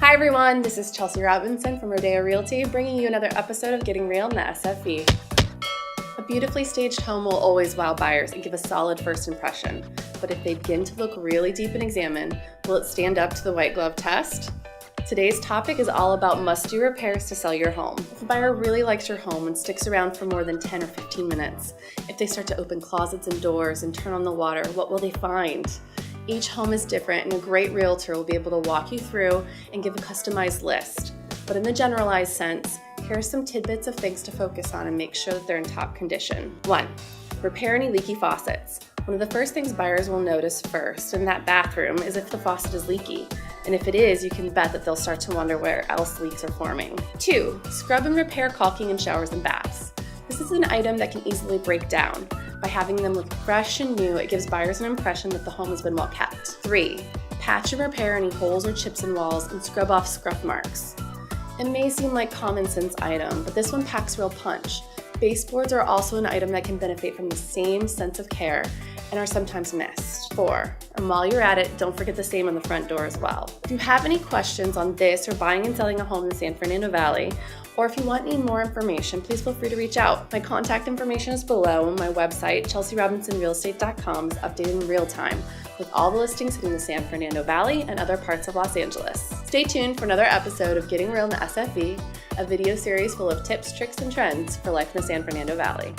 Hi everyone, this is Chelsea Robinson from Rodeo Realty, bringing you another episode of Getting Real in the SFV. A beautifully staged home will always wow buyers and give a solid first impression, but if they begin to look really deep and examine, will it stand up to the white glove test? Today's topic is all about must-do repairs to sell your home. If a buyer really likes your home and sticks around for more than 10 or 15 minutes, if they start to open closets and doors and turn on the water, what will they find? Each home is different, and a great realtor will be able to walk you through and give a customized list. But in the generalized sense, here are some tidbits of things to focus on and make sure that they're in top condition. 1. Repair any leaky faucets. One of the first things buyers will notice first in that bathroom is if the faucet is leaky. And if it is, you can bet that they'll start to wonder where else leaks are forming. 2. Scrub and repair caulking in showers and baths. This is an item that can easily break down. By having them look fresh and new, it gives buyers an impression that the home has been well kept. 3. Patch and repair any holes or chips in walls and scrub off scuff marks. It may seem like common sense item, but this one packs real punch. Baseboards are also an item that can benefit from the same sense of care and are sometimes missed. 4. And while you're at it, don't forget the same on the front door as well. If you have any questions on this or buying and selling a home in the San Fernando Valley, or if you want any more information, please feel free to reach out. My contact information is below, and my website, ChelseaRobinsonRealEstate.com, is updated in real time with all the listings hitting the San Fernando Valley and other parts of Los Angeles. Stay tuned for another episode of Getting Real in the SFV, a video series full of tips, tricks, and trends for life in the San Fernando Valley.